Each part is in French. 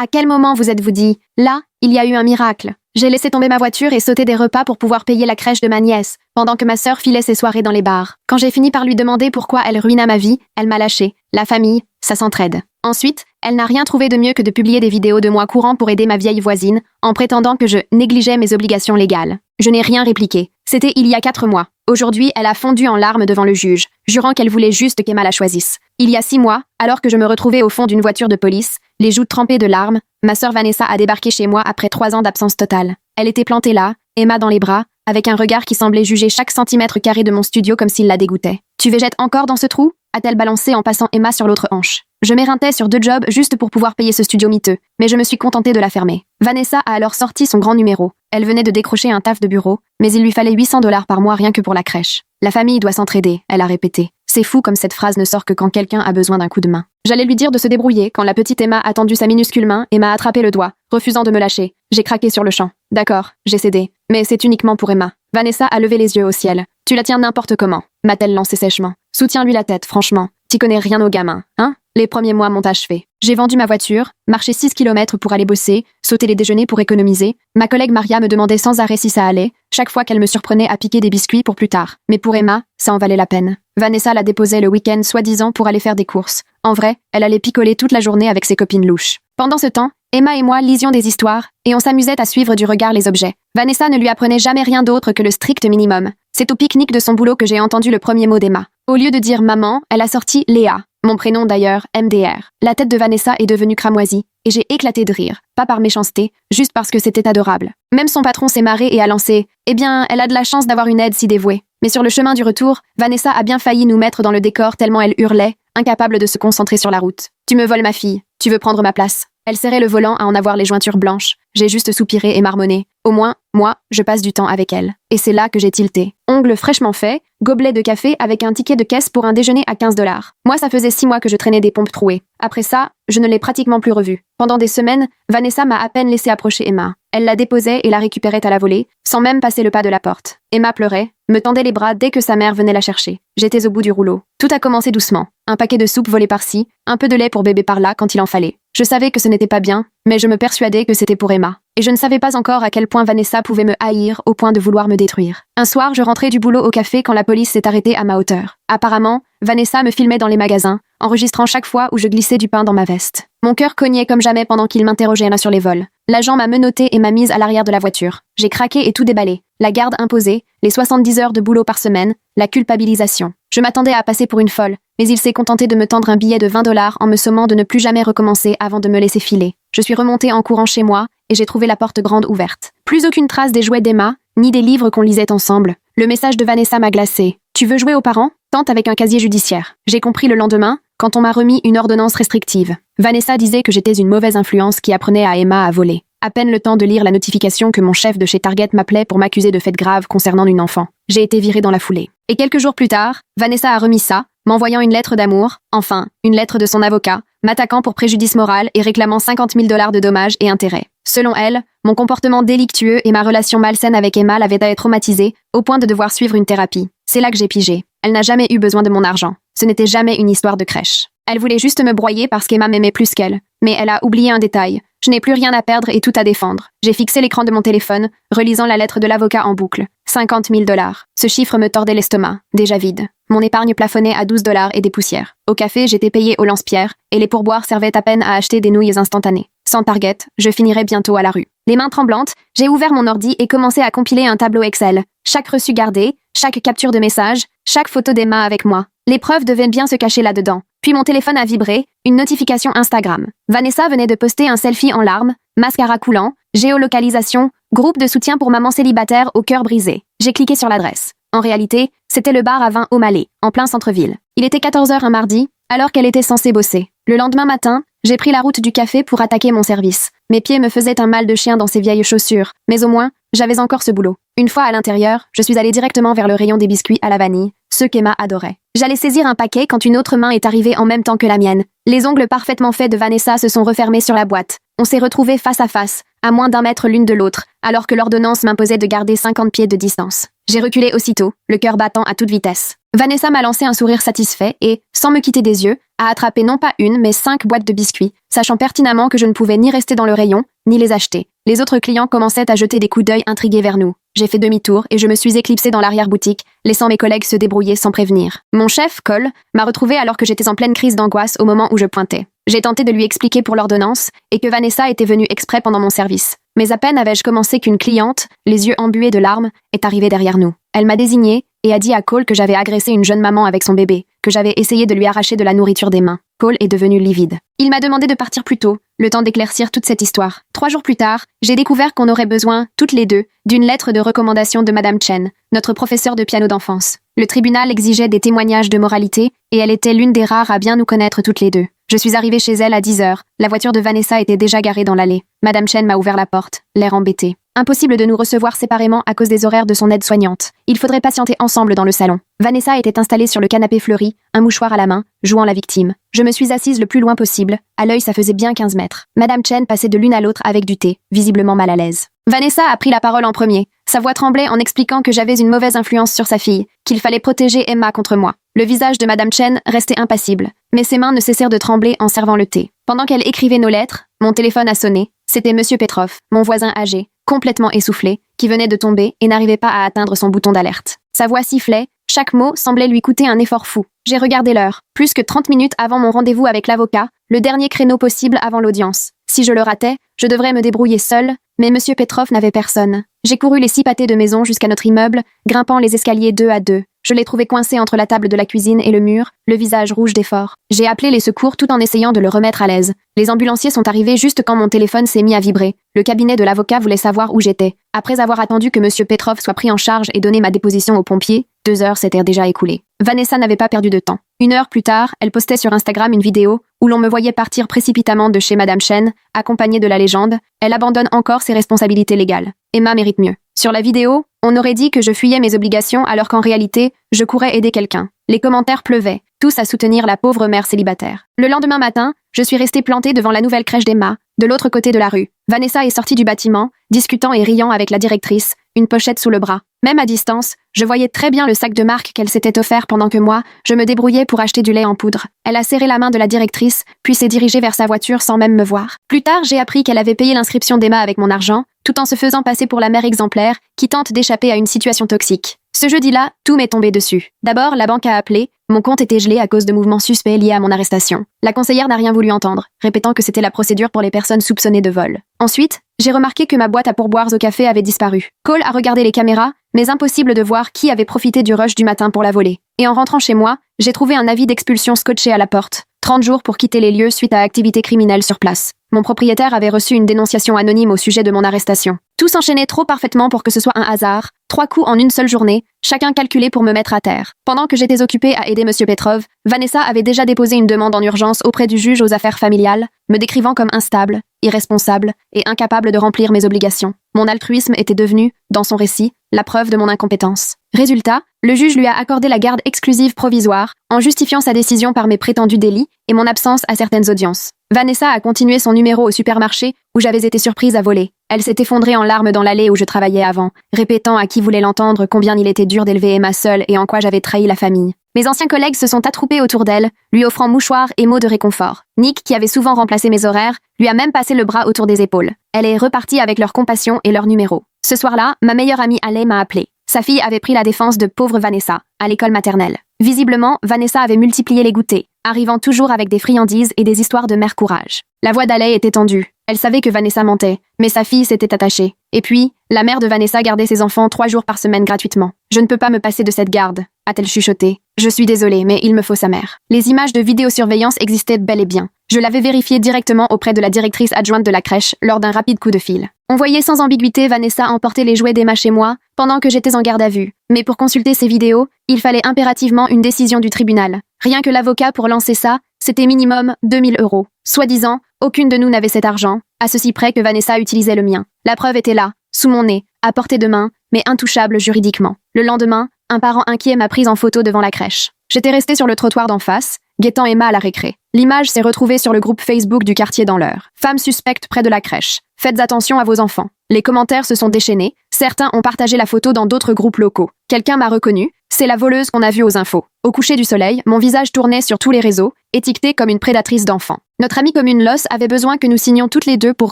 À quel moment vous êtes-vous dit, là, il y a eu un miracle. J'ai laissé tomber ma voiture et sauté des repas pour pouvoir payer la crèche de ma nièce, pendant que ma sœur filait ses soirées dans les bars. Quand j'ai fini par lui demander pourquoi elle ruina ma vie, elle m'a lâché. La famille, ça s'entraide. Ensuite, elle n'a rien trouvé de mieux que de publier des vidéos de moi courant pour aider ma vieille voisine, en prétendant que je négligeais mes obligations légales. Je n'ai rien répliqué. C'était il y a 4 mois. Aujourd'hui, elle a fondu en larmes devant le juge, jurant qu'elle voulait juste qu'Emma la choisisse. Il y a 6 mois, alors que je me retrouvais au fond d'une voiture de police, les joues trempées de larmes, ma sœur Vanessa a débarqué chez moi après 3 ans d'absence totale. Elle était plantée là, Emma dans les bras, avec un regard qui semblait juger chaque centimètre carré de mon studio comme s'il la dégoûtait. « Tu végètes encore dans ce trou ?» a-t-elle balancé en passant Emma sur l'autre hanche. Je m'éreintais sur 2 jobs juste pour pouvoir payer ce studio miteux, mais je me suis contentée de la fermer. Vanessa a alors sorti son grand numéro. Elle venait de décrocher un taf de bureau, mais il lui fallait 800 $ par mois rien que pour la crèche. La famille doit s'entraider, elle a répété. C'est fou comme cette phrase ne sort que quand quelqu'un a besoin d'un coup de main. J'allais lui dire de se débrouiller quand la petite Emma a tendu sa minuscule main et m'a attrapé le doigt, refusant de me lâcher. J'ai craqué sur le champ. D'accord, j'ai cédé. Mais c'est uniquement pour Emma. Vanessa a levé les yeux au ciel. Tu la tiens n'importe comment, m'a-t-elle lancé sèchement. Soutiens-lui la tête, franchement. T'y connais rien aux gamins, hein? Les premiers mois m'ont achevé. J'ai vendu ma voiture, marché 6 km pour aller bosser, sauté les déjeuners pour économiser. Ma collègue Maria me demandait sans arrêt si ça allait, chaque fois qu'elle me surprenait à piquer des biscuits pour plus tard. Mais pour Emma, ça en valait la peine. Vanessa la déposait le week-end soi-disant pour aller faire des courses. En vrai, elle allait picoler toute la journée avec ses copines louches. Pendant ce temps, Emma et moi lisions des histoires, et on s'amusait à suivre du regard les objets. Vanessa ne lui apprenait jamais rien d'autre que le strict minimum. C'est au pique-nique de son boulot que j'ai entendu le premier mot d'Emma. Au lieu de dire maman, elle a sorti Léa. Mon prénom d'ailleurs, MDR. La tête de Vanessa est devenue cramoisie, et j'ai éclaté de rire. Pas par méchanceté, juste parce que c'était adorable. Même son patron s'est marré et a lancé « Eh bien, elle a de la chance d'avoir une aide si dévouée ». Mais sur le chemin du retour, Vanessa a bien failli nous mettre dans le décor tellement elle hurlait, incapable de se concentrer sur la route. « Tu me voles ma fille, tu veux prendre ma place ?» Elle serrait le volant à en avoir les jointures blanches. J'ai juste soupiré et marmonné. Au moins, moi, je passe du temps avec elle. Et c'est là que j'ai tilté. Ongles fraîchement faits, gobelet de café avec un ticket de caisse pour un déjeuner à 15 $. Moi, ça faisait 6 mois que je traînais des pompes trouées. Après ça, je ne l'ai pratiquement plus revue. Pendant des semaines, Vanessa m'a à peine laissé approcher Emma. Elle la déposait et la récupérait à la volée, sans même passer le pas de la porte. Emma pleurait, me tendait les bras dès que sa mère venait la chercher. J'étais au bout du rouleau. Tout a commencé doucement. Un paquet de soupe volé par-ci, un peu de lait pour bébé par-là quand il en fallait. Je savais que ce n'était pas bien, mais je me persuadais que c'était pour Emma. Et je ne savais pas encore à quel point Vanessa pouvait me haïr au point de vouloir me détruire. Un soir, je rentrais du boulot au café quand la police s'est arrêtée à ma hauteur. Apparemment, Vanessa me filmait dans les magasins, enregistrant chaque fois où je glissais du pain dans ma veste. Mon cœur cognait comme jamais pendant qu'il m'interrogeait sur les vols. L'agent m'a menottée et m'a mise à l'arrière de la voiture. J'ai craqué et tout déballé. La garde imposée, les 70 heures de boulot par semaine, la culpabilisation. Je m'attendais à passer pour une folle, mais il s'est contenté de me tendre un billet de 20 $ en me sommant de ne plus jamais recommencer avant de me laisser filer. Je suis remontée en courant chez moi et j'ai trouvé la porte grande ouverte. Plus aucune trace des jouets d'Emma, ni des livres qu'on lisait ensemble. Le message de Vanessa m'a glacée. « Tu veux jouer aux parents ? Tente avec un casier judiciaire. » J'ai compris le lendemain, quand on m'a remis une ordonnance restrictive. Vanessa disait que j'étais une mauvaise influence qui apprenait à Emma à voler. À peine le temps de lire la notification que mon chef de chez Target m'appelait pour m'accuser de faits graves concernant une enfant. J'ai été virée dans la foulée. Et quelques jours plus tard, Vanessa a remis ça, m'envoyant une lettre d'amour, enfin, une lettre de son avocat, m'attaquant pour préjudice moral et réclamant 50 000 $ de dommages et intérêts. Selon elle, mon comportement délictueux et ma relation malsaine avec Emma l'avaient traumatisée, au point de devoir suivre une thérapie. C'est là que j'ai pigé. Elle n'a jamais eu besoin de mon argent. Ce n'était jamais une histoire de crèche. Elle voulait juste me broyer parce qu'Emma m'aimait plus qu'elle. Mais elle a oublié un détail. Je n'ai plus rien à perdre et tout à défendre. J'ai fixé l'écran de mon téléphone, relisant la lettre de l'avocat en boucle. 50 000 $. Ce chiffre me tordait l'estomac, déjà vide. Mon épargne plafonnait à 12 $ et des poussières. Au café, j'étais payée au lance-pierre, et les pourboires servaient à peine à acheter des nouilles instantanées. Sans Target, je finirais bientôt à la rue. Les mains tremblantes, j'ai ouvert mon ordi et commencé à compiler un tableau Excel. Chaque reçu gardé, chaque capture de message, chaque photo d'Emma avec moi. Les preuves devaient bien se cacher là-dedans. Puis mon téléphone a vibré, une notification Instagram. Vanessa venait de poster un selfie en larmes, mascara coulant, géolocalisation, groupe de soutien pour maman célibataire au cœur brisé. J'ai cliqué sur l'adresse. En réalité, c'était le bar à vin O'Malley, en plein centre-ville. Il était 14 h un mardi, alors qu'elle était censée bosser. Le lendemain matin, j'ai pris la route du café pour attaquer mon service. Mes pieds me faisaient un mal de chien dans ces vieilles chaussures, mais au moins, j'avais encore ce boulot. Une fois à l'intérieur, je suis allée directement vers le rayon des biscuits à la vanille, ceux qu'Emma adorait. J'allais saisir un paquet quand une autre main est arrivée en même temps que la mienne. Les ongles parfaitement faits de Vanessa se sont refermés sur la boîte. On s'est retrouvés face à face, à moins d'1 mètre l'une de l'autre, alors que l'ordonnance m'imposait de garder 50 pieds de distance. J'ai reculé aussitôt, le cœur battant à toute vitesse. Vanessa m'a lancé un sourire satisfait et, sans me quitter des yeux, à attraper non pas une, mais 5 boîtes de biscuits, sachant pertinemment que je ne pouvais ni rester dans le rayon, ni les acheter. Les autres clients commençaient à jeter des coups d'œil intrigués vers nous. J'ai fait demi-tour et je me suis éclipsée dans l'arrière-boutique, laissant mes collègues se débrouiller sans prévenir. Mon chef, Cole, m'a retrouvée alors que j'étais en pleine crise d'angoisse au moment où je pointais. J'ai tenté de lui expliquer pour l'ordonnance et que Vanessa était venue exprès pendant mon service. Mais à peine avais-je commencé qu'une cliente, les yeux embués de larmes, est arrivée derrière nous. Elle m'a désignée et a dit à Cole que j'avais agressé une jeune maman avec son bébé, que j'avais essayé de lui arracher de la nourriture des mains. Cole est devenu livide. Il m'a demandé de partir plus tôt, le temps d'éclaircir toute cette histoire. 3 jours plus tard, j'ai découvert qu'on aurait besoin, toutes les deux, d'une lettre de recommandation de Madame Chen, notre professeure de piano d'enfance. Le tribunal exigeait des témoignages de moralité, et elle était l'une des rares à bien nous connaître toutes les deux. Je suis arrivée chez elle à 10 heures. La voiture de Vanessa était déjà garée dans l'allée. Madame Chen m'a ouvert la porte, l'air embêté. Impossible de nous recevoir séparément à cause des horaires de son aide-soignante. Il faudrait patienter ensemble dans le salon. Vanessa était installée sur le canapé fleuri, un mouchoir à la main, jouant la victime. Je me suis assise le plus loin possible. À l'œil, ça faisait bien 15 mètres. Madame Chen passait de l'une à l'autre avec du thé, visiblement mal à l'aise. Vanessa a pris la parole en premier. Sa voix tremblait en expliquant que j'avais une mauvaise influence sur sa fille, qu'il fallait protéger Emma contre moi. Le visage de Madame Chen restait impassible, mais ses mains ne cessèrent de trembler en servant le thé. Pendant qu'elle écrivait nos lettres, mon téléphone a sonné. C'était Monsieur Petrov, mon voisin âgé, complètement essoufflé, qui venait de tomber et n'arrivait pas à atteindre son bouton d'alerte. Sa voix sifflait, chaque mot semblait lui coûter un effort fou. J'ai regardé l'heure, plus que 30 minutes avant mon rendez-vous avec l'avocat, le dernier créneau possible avant l'audience. Si je le ratais, je devrais me débrouiller seule, mais Monsieur Petrov n'avait personne. J'ai couru les 6 pâtés de maison jusqu'à notre immeuble, grimpant les escaliers 2 à 2. Je l'ai trouvé coincé entre la table de la cuisine et le mur, le visage rouge d'effort. J'ai appelé les secours tout en essayant de le remettre à l'aise. Les ambulanciers sont arrivés juste quand mon téléphone s'est mis à vibrer. Le cabinet de l'avocat voulait savoir où j'étais. Après avoir attendu que Monsieur Petrov soit pris en charge et donné ma déposition aux pompiers, 2 heures s'étaient déjà écoulées. Vanessa n'avait pas perdu de temps. 1 heure plus tard, elle postait sur Instagram une vidéo où l'on me voyait partir précipitamment de chez Madame Chen, accompagnée de la légende « Elle abandonne encore ses responsabilités légales. Emma mérite mieux ». Sur la vidéo, on aurait dit que je fuyais mes obligations alors qu'en réalité, je courais aider quelqu'un. Les commentaires pleuvaient, tous à soutenir la pauvre mère célibataire. Le lendemain matin, je suis restée plantée devant la nouvelle crèche d'Emma, de l'autre côté de la rue. Vanessa est sortie du bâtiment, discutant et riant avec la directrice, une pochette sous le bras. Même à distance, je voyais très bien le sac de marque qu'elle s'était offert pendant que moi, je me débrouillais pour acheter du lait en poudre. Elle a serré la main de la directrice, puis s'est dirigée vers sa voiture sans même me voir. Plus tard, j'ai appris qu'elle avait payé l'inscription d'Emma avec mon argent, tout en se faisant passer pour la mère exemplaire qui tente d'échapper à une situation toxique. Ce jeudi-là, tout m'est tombé dessus. D'abord, la banque a appelé, mon compte était gelé à cause de mouvements suspects liés à mon arrestation. La conseillère n'a rien voulu entendre, répétant que c'était la procédure pour les personnes soupçonnées de vol. Ensuite, j'ai remarqué que ma boîte à pourboires au café avait disparu. Cole a regardé les caméras, mais impossible de voir qui avait profité du rush du matin pour la voler. Et en rentrant chez moi, j'ai trouvé un avis d'expulsion scotché à la porte. 30 jours pour quitter les lieux suite à activité criminelle sur place. Mon propriétaire avait reçu une dénonciation anonyme au sujet de mon arrestation. Tout s'enchaînait trop parfaitement pour que ce soit un hasard. 3 coups en une seule journée, chacun calculé pour me mettre à terre. Pendant que j'étais occupée à aider Monsieur Petrov, Vanessa avait déjà déposé une demande en urgence auprès du juge aux affaires familiales, me décrivant comme instable, irresponsable et incapable de remplir mes obligations. Mon altruisme était devenu, dans son récit, la preuve de mon incompétence. Résultat, le juge lui a accordé la garde exclusive provisoire, en justifiant sa décision par mes prétendus délits et mon absence à certaines audiences. Vanessa a continué son numéro au supermarché où j'avais été surprise à voler. Elle s'est effondrée en larmes dans l'allée où je travaillais avant, répétant à qui voulait l'entendre combien il était dur d'élever Emma seule et en quoi j'avais trahi la famille. Mes anciens collègues se sont attroupés autour d'elle, lui offrant mouchoirs et mots de réconfort. Nick, qui avait souvent remplacé mes horaires, lui a même passé le bras autour des épaules. Elle est repartie avec leur compassion et leur numéro. Ce soir-là, ma meilleure amie Alay m'a appelée. Sa fille avait pris la défense de pauvre Vanessa, à l'école maternelle. Visiblement, Vanessa avait multiplié les goûters, arrivant toujours avec des friandises et des histoires de mère courage. La voix d'Alay était tendue. Elle savait que Vanessa mentait, mais sa fille s'était attachée. Et puis, la mère de Vanessa gardait ses enfants 3 jours par semaine gratuitement. « Je ne peux pas me passer de cette garde », a-t-elle chuchoté. « Je suis désolée, mais il me faut sa mère. » Les images de vidéosurveillance existaient bel et bien. Je l'avais vérifié directement auprès de la directrice adjointe de la crèche lors d'un rapide coup de fil. On voyait sans ambiguïté Vanessa emporter les jouets d'Emma chez moi pendant que j'étais en garde à vue. Mais pour consulter ces vidéos, il fallait impérativement une décision du tribunal. Rien que l'avocat pour lancer ça, c'était minimum 2000 €. Soi-disant, aucune de nous n'avait cet argent, à ceci près que Vanessa utilisait le mien. La preuve était là, sous mon nez, à portée de main, mais intouchable juridiquement. Le lendemain, un parent inquiet m'a prise en photo devant la crèche. J'étais restée sur le trottoir d'en face, guettant Emma à la récré. L'image s'est retrouvée sur le groupe Facebook du quartier dans l'heure. Femme suspecte près de la crèche. Faites attention à vos enfants. Les commentaires se sont déchaînés. Certains ont partagé la photo dans d'autres groupes locaux. Quelqu'un m'a reconnu, C'est la voleuse qu'on a vue aux infos. Au coucher du soleil, mon visage tournait sur tous les réseaux, étiqueté comme une prédatrice d'enfants. Notre amie commune Loss avait besoin que nous signions toutes les deux pour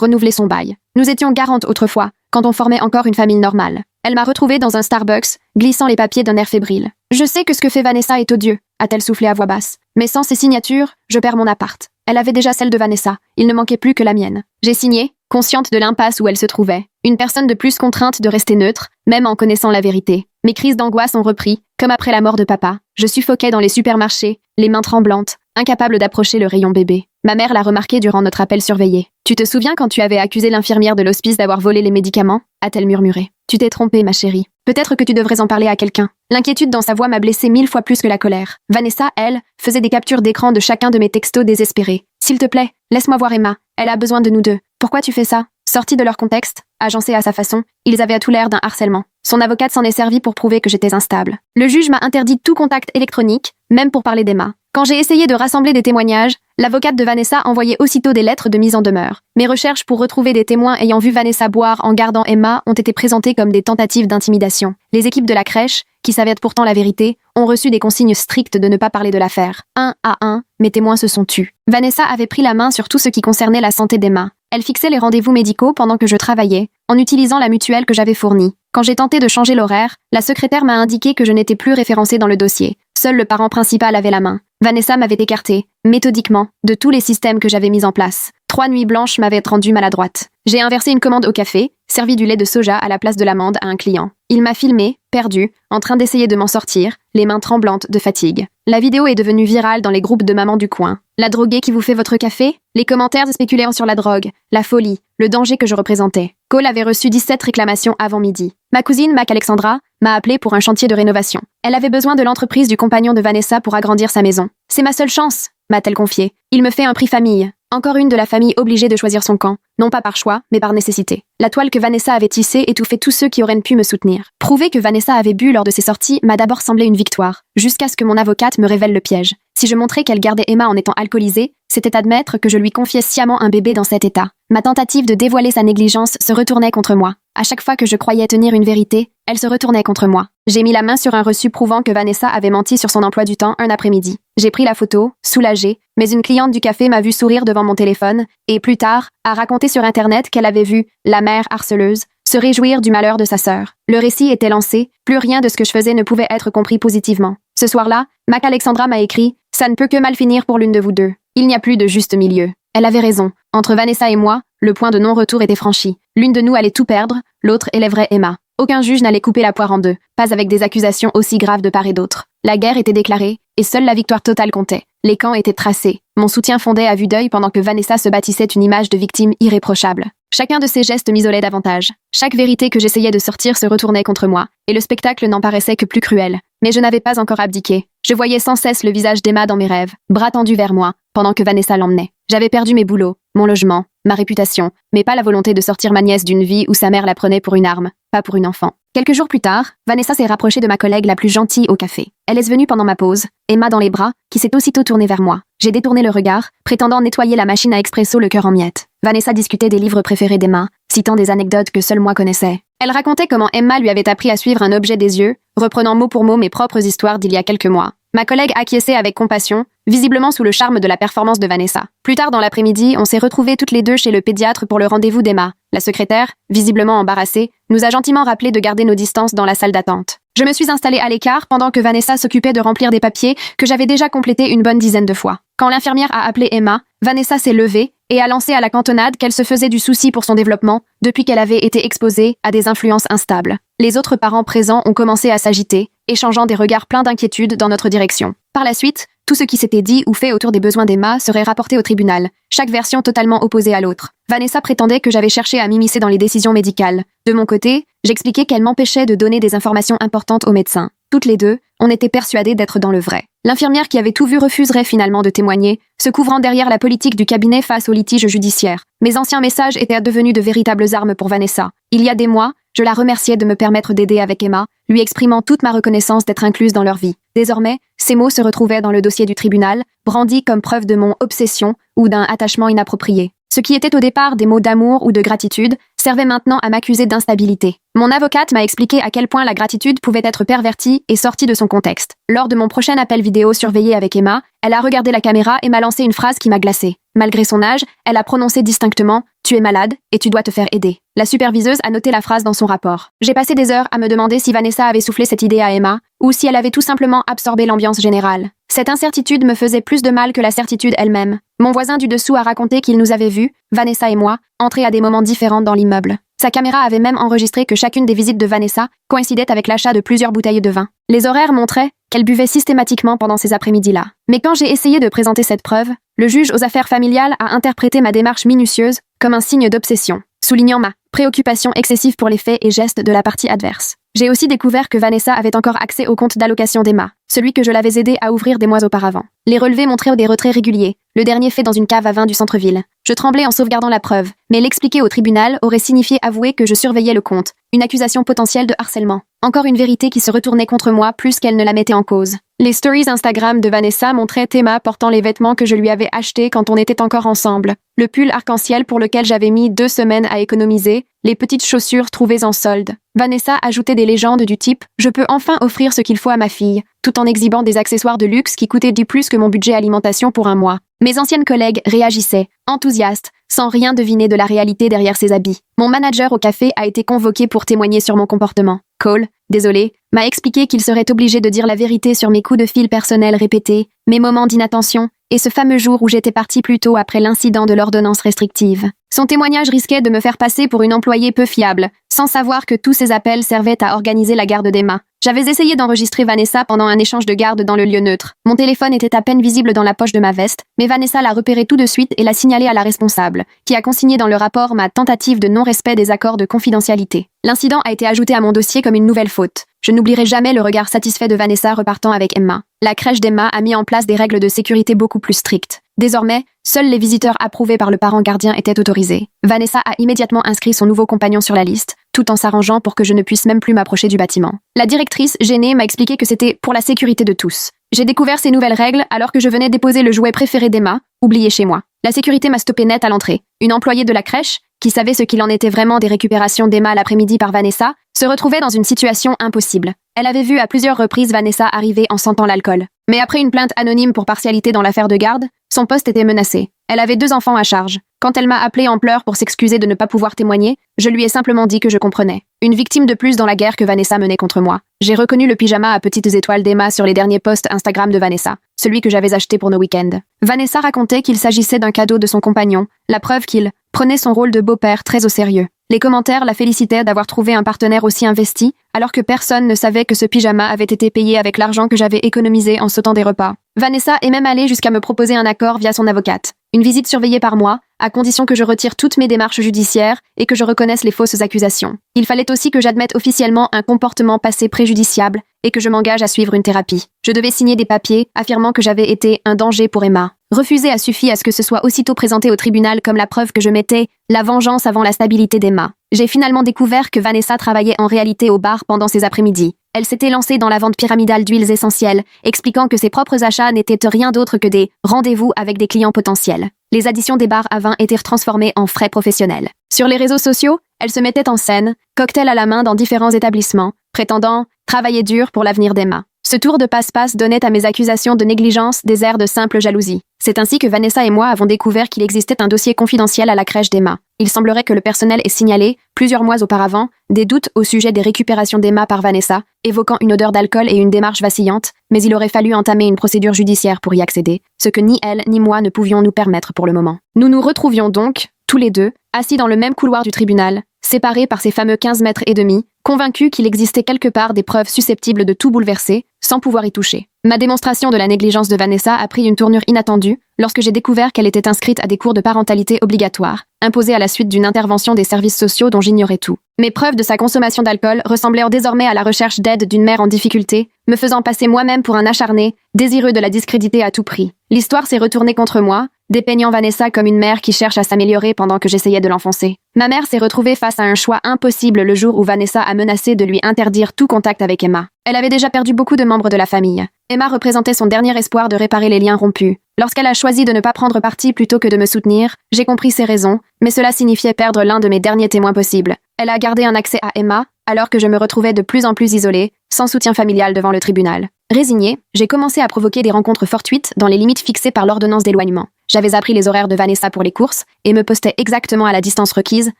renouveler son bail. Nous étions garantes autrefois, quand on formait encore une famille normale. Elle m'a retrouvée dans un Starbucks, glissant les papiers d'un air fébrile. Je sais que ce que fait Vanessa est odieux, a-t-elle soufflé à voix basse. Mais sans ses signatures, je perds mon appart. Elle avait déjà celle de Vanessa, il ne manquait plus que la mienne. J'ai signé, consciente de l'impasse où elle se trouvait. Une personne de plus contrainte de rester neutre, même en connaissant la vérité. Mes crises d'angoisse ont repris, comme après la mort de papa. Je suffoquais dans les supermarchés, les mains tremblantes, incapable d'approcher le rayon bébé. Ma mère l'a remarqué durant notre appel surveillé. « Tu te souviens quand tu avais accusé l'infirmière de l'hospice d'avoir volé les médicaments ?» a-t-elle murmuré. « Tu t'es trompée, ma chérie. Peut-être que tu devrais en parler à quelqu'un. » L'inquiétude dans sa voix m'a blessée 1000 fois plus que la colère. Vanessa, elle, faisait des captures d'écran de chacun de mes textos désespérés. « S'il te plaît, laisse-moi voir Emma. Elle a besoin de nous deux. Pourquoi tu fais ça ?» Sortis de leur contexte, agencés à sa façon, ils avaient à tout l'air d'un harcèlement. Son avocate s'en est servie pour prouver que j'étais instable. Le juge m'a interdit tout contact électronique, même pour parler d'Emma. Quand j'ai essayé de rassembler des témoignages, l'avocate de Vanessa envoyait aussitôt des lettres de mise en demeure. Mes recherches pour retrouver des témoins ayant vu Vanessa boire en gardant Emma ont été présentées comme des tentatives d'intimidation. Les équipes de la crèche, qui savaient pourtant la vérité, ont reçu des consignes strictes de ne pas parler de l'affaire. Un à un, mes témoins se sont tus. Vanessa avait pris la main sur tout ce qui concernait la santé d'Emma. Elle fixait les rendez-vous médicaux pendant que je travaillais, en utilisant la mutuelle que j'avais fournie. Quand j'ai tenté de changer l'horaire, la secrétaire m'a indiqué que je n'étais plus référencée dans le dossier. Seul le parent principal avait la main. Vanessa m'avait écartée, méthodiquement, de tous les systèmes que j'avais mis en place. 3 nuits blanches m'avaient rendue maladroite. J'ai inversé une commande au café, servi du lait de soja à la place de l'amande à un client. Il m'a filmé, perdu, en train d'essayer de m'en sortir, les mains tremblantes de fatigue. La vidéo est devenue virale dans les groupes de mamans du coin. La droguée qui vous fait votre café? Les commentaires spéculaient sur la drogue, la folie, le danger que je représentais. Cole avait reçu 17 réclamations avant midi. Ma cousine, Mac Alexandra, m'a appelé pour un chantier de rénovation. Elle avait besoin de l'entreprise du compagnon de Vanessa pour agrandir sa maison. C'est ma seule chance, m'a-t-elle confié. Il me fait un prix famille. Encore une de la famille obligée de choisir son camp, non pas par choix, mais par nécessité. La toile que Vanessa avait tissée étouffait tous ceux qui auraient pu me soutenir. Prouver que Vanessa avait bu lors de ses sorties m'a d'abord semblé une victoire, jusqu'à ce que mon avocate me révèle le piège. Si je montrais qu'elle gardait Emma en étant alcoolisée, c'était admettre que je lui confiais sciemment un bébé dans cet état. Ma tentative de dévoiler sa négligence se retournait contre moi. À chaque fois que je croyais tenir une vérité, elle se retournait contre moi. J'ai mis la main sur un reçu prouvant que Vanessa avait menti sur son emploi du temps un après-midi. J'ai pris la photo, soulagée, mais une cliente du café m'a vu sourire devant mon téléphone et, plus tard, a raconté sur Internet qu'elle avait vu la mère harceleuse se réjouir du malheur de sa sœur. Le récit était lancé, plus rien de ce que je faisais ne pouvait être compris positivement. Ce soir-là, Mac Alexandra m'a écrit « Ça ne peut que mal finir pour l'une de vous deux. Il n'y a plus de juste milieu. » Elle avait raison. Entre Vanessa et moi, le point de non-retour était franchi. L'une de nous allait tout perdre, l'autre élèverait Emma. Aucun juge n'allait couper la poire en deux, pas avec des accusations aussi graves de part et d'autre. La guerre était déclarée, et seule la victoire totale comptait. Les camps étaient tracés. Mon soutien fondait à vue d'œil pendant que Vanessa se bâtissait une image de victime irréprochable. Chacun de ses gestes m'isolait davantage. Chaque vérité que j'essayais de sortir se retournait contre moi, et le spectacle n'en paraissait que plus cruel. Mais je n'avais pas encore abdiqué. Je voyais sans cesse le visage d'Emma dans mes rêves, bras tendus vers moi, pendant que Vanessa l'emmenait. J'avais perdu mes boulots, mon logement, ma réputation, mais pas la volonté de sortir ma nièce d'une vie où sa mère la prenait pour une arme, pas pour une enfant. Quelques jours plus tard, Vanessa s'est rapprochée de ma collègue la plus gentille au café. Elle est venue pendant ma pause, Emma dans les bras, qui s'est aussitôt tournée vers moi. J'ai détourné le regard, prétendant nettoyer la machine à expresso le cœur en miettes. Vanessa discutait des livres préférés d'Emma, citant des anecdotes que seule moi connaissais. Elle racontait comment Emma lui avait appris à suivre un objet des yeux, reprenant mot pour mot mes propres histoires d'il y a quelques mois. Ma collègue acquiesçait avec compassion, visiblement sous le charme de la performance de Vanessa. Plus tard dans l'après-midi, on s'est retrouvés toutes les deux chez le pédiatre pour le rendez-vous d'Emma. La secrétaire, visiblement embarrassée, nous a gentiment rappelé de garder nos distances dans la salle d'attente. Je me suis installée à l'écart pendant que Vanessa s'occupait de remplir des papiers que j'avais déjà complétés une bonne dizaine de fois. Quand l'infirmière a appelé Emma, Vanessa s'est levée et a lancé à la cantonade qu'elle se faisait du souci pour son développement depuis qu'elle avait été exposée à des influences instables. Les autres parents présents ont commencé à s'agiter, échangeant des regards pleins d'inquiétude dans notre direction. Par la suite, tout ce qui s'était dit ou fait autour des besoins d'Emma serait rapporté au tribunal, chaque version totalement opposée à l'autre. Vanessa prétendait que j'avais cherché à m'immiscer dans les décisions médicales. De mon côté, j'expliquais qu'elle m'empêchait de donner des informations importantes aux médecins. Toutes les deux, on était persuadées d'être dans le vrai. L'infirmière qui avait tout vu refuserait finalement de témoigner, se couvrant derrière la politique du cabinet face au litige judiciaire. Mes anciens messages étaient devenus de véritables armes pour Vanessa. Il y a des mois, je la remerciais de me permettre d'aider avec Emma, lui exprimant toute ma reconnaissance d'être incluse dans leur vie. Désormais, ces mots se retrouvaient dans le dossier du tribunal, brandis comme preuve de mon obsession ou d'un attachement inapproprié. Ce qui était au départ des mots d'amour ou de gratitude servait maintenant à m'accuser d'instabilité. Mon avocate m'a expliqué à quel point la gratitude pouvait être pervertie et sortie de son contexte. Lors de mon prochain appel vidéo surveillé avec Emma, elle a regardé la caméra et m'a lancé une phrase qui m'a glacée. Malgré son âge, elle a prononcé distinctement « Tu es malade et tu dois te faire aider ». La superviseuse a noté la phrase dans son rapport. J'ai passé des heures à me demander si Vanessa avait soufflé cette idée à Emma ou si elle avait tout simplement absorbé l'ambiance générale. Cette incertitude me faisait plus de mal que la certitude elle-même. Mon voisin du dessous a raconté qu'il nous avait vus, Vanessa et moi, entrer à des moments différents dans l'immeuble. Sa caméra avait même enregistré que chacune des visites de Vanessa coïncidait avec l'achat de plusieurs bouteilles de vin. Les horaires montraient qu'elle buvait systématiquement pendant ces après-midi-là. Mais quand j'ai essayé de présenter cette preuve, le juge aux affaires familiales a interprété ma démarche minutieuse comme un signe d'obsession, soulignant ma préoccupation excessive pour les faits et gestes de la partie adverse. J'ai aussi découvert que Vanessa avait encore accès au compte d'allocation d'Emma, celui que je l'avais aidé à ouvrir des mois auparavant. Les relevés montraient des retraits réguliers, le dernier fait dans une cave à vin du centre-ville. Je tremblais en sauvegardant la preuve, mais l'expliquer au tribunal aurait signifié avouer que je surveillais le compte, une accusation potentielle de harcèlement. Encore une vérité qui se retournait contre moi plus qu'elle ne la mettait en cause. Les stories Instagram de Vanessa montraient Emma portant les vêtements que je lui avais achetés quand on était encore ensemble. Le pull arc-en-ciel pour lequel j'avais mis 2 semaines à économiser, les petites chaussures trouvées en solde. Vanessa ajoutait des légendes du type « Je peux enfin offrir ce qu'il faut à ma fille », tout en exhibant des accessoires de luxe qui coûtaient du plus que mon budget alimentation pour un mois. Mes anciennes collègues réagissaient, enthousiastes, sans rien deviner de la réalité derrière ses habits. Mon manager au café a été convoqué pour témoigner sur mon comportement. Cole, désolé, m'a expliqué qu'il serait obligé de dire la vérité sur mes coups de fil personnels répétés, mes moments d'inattention, et ce fameux jour où j'étais partie plus tôt après l'incident de l'ordonnance restrictive. Son témoignage risquait de me faire passer pour une employée peu fiable, sans savoir que tous ces appels servaient à organiser la garde d'Emma. J'avais essayé d'enregistrer Vanessa pendant un échange de garde dans le lieu neutre. Mon téléphone était à peine visible dans la poche de ma veste, mais Vanessa l'a repéré tout de suite et l'a signalé à la responsable, qui a consigné dans le rapport ma tentative de non-respect des accords de confidentialité. L'incident a été ajouté à mon dossier comme une nouvelle faute. Je n'oublierai jamais le regard satisfait de Vanessa repartant avec Emma. La crèche d'Emma a mis en place des règles de sécurité beaucoup plus strictes. Désormais, seuls les visiteurs approuvés par le parent gardien étaient autorisés. Vanessa a immédiatement inscrit son nouveau compagnon sur la liste, tout en s'arrangeant pour que je ne puisse même plus m'approcher du bâtiment. La directrice, gênée, m'a expliqué que c'était pour la sécurité de tous. J'ai découvert ces nouvelles règles alors que je venais déposer le jouet préféré d'Emma, oublié chez moi. La sécurité m'a stoppé net à l'entrée. Une employée de la crèche, qui savait ce qu'il en était vraiment des récupérations d'Emma l'après-midi par Vanessa, se retrouvait dans une situation impossible. Elle avait vu à plusieurs reprises Vanessa arriver en sentant l'alcool. Mais après une plainte anonyme pour partialité dans l'affaire de garde, son poste était menacé. Elle avait 2 enfants à charge. Quand elle m'a appelé en pleurs pour s'excuser de ne pas pouvoir témoigner, je lui ai simplement dit que je comprenais. Une victime de plus dans la guerre que Vanessa menait contre moi. J'ai reconnu le pyjama à petites étoiles d'Emma sur les derniers posts Instagram de Vanessa, celui que j'avais acheté pour nos week-ends. Vanessa racontait qu'il s'agissait d'un cadeau de son compagnon, la preuve qu'il prenait son rôle de beau-père très au sérieux. Les commentaires la félicitaient d'avoir trouvé un partenaire aussi investi, alors que personne ne savait que ce pyjama avait été payé avec l'argent que j'avais économisé en sautant des repas. Vanessa est même allée jusqu'à me proposer un accord via son avocate. Une visite surveillée par moi, à condition que je retire toutes mes démarches judiciaires et que je reconnaisse les fausses accusations. Il fallait aussi que j'admette officiellement un comportement passé préjudiciable et que je m'engage à suivre une thérapie. Je devais signer des papiers affirmant que j'avais été un danger pour Emma. Refuser a suffi à ce que ce soit aussitôt présenté au tribunal comme la preuve que je mettais la vengeance avant la stabilité d'Emma. J'ai finalement découvert que Vanessa travaillait en réalité au bar pendant ces après-midi. Elle s'était lancée dans la vente pyramidale d'huiles essentielles, expliquant que ses propres achats n'étaient rien d'autre que des rendez-vous avec des clients potentiels. Les additions des bars à vin étaient transformées en frais professionnels. Sur les réseaux sociaux, elle se mettait en scène, cocktail à la main dans différents établissements, prétendant travailler dur pour l'avenir d'Emma. Ce tour de passe-passe donnait à mes accusations de négligence des airs de simple jalousie. C'est ainsi que Vanessa et moi avons découvert qu'il existait un dossier confidentiel à la crèche d'Emma. Il semblerait que le personnel ait signalé, plusieurs mois auparavant, des doutes au sujet des récupérations d'Emma par Vanessa, évoquant une odeur d'alcool et une démarche vacillante, mais il aurait fallu entamer une procédure judiciaire pour y accéder, ce que ni elle ni moi ne pouvions nous permettre pour le moment. Nous nous retrouvions donc, tous les deux, assis dans le même couloir du tribunal, séparés par ces fameux 15 mètres et demi, convaincus qu'il existait quelque part des preuves susceptibles de tout bouleverser, sans pouvoir y toucher. Ma démonstration de la négligence de Vanessa a pris une tournure inattendue lorsque j'ai découvert qu'elle était inscrite à des cours de parentalité obligatoires, imposés à la suite d'une intervention des services sociaux dont j'ignorais tout. Mes preuves de sa consommation d'alcool ressemblaient désormais à la recherche d'aide d'une mère en difficulté, me faisant passer moi-même pour un acharné, désireux de la discréditer à tout prix. L'histoire s'est retournée contre moi, dépeignant Vanessa comme une mère qui cherche à s'améliorer pendant que j'essayais de l'enfoncer. Ma mère s'est retrouvée face à un choix impossible le jour où Vanessa a menacé de lui interdire tout contact avec Emma. Elle avait déjà perdu beaucoup de membres de la famille. Emma représentait son dernier espoir de réparer les liens rompus. Lorsqu'elle a choisi de ne pas prendre parti plutôt que de me soutenir, j'ai compris ses raisons, mais cela signifiait perdre l'un de mes derniers témoins possibles. Elle a gardé un accès à Emma, alors que je me retrouvais de plus en plus isolée, sans soutien familial devant le tribunal. Résignée, j'ai commencé à provoquer des rencontres fortuites dans les limites fixées par l'ordonnance d'éloignement. J'avais appris les horaires de Vanessa pour les courses et me postais exactement à la distance requise,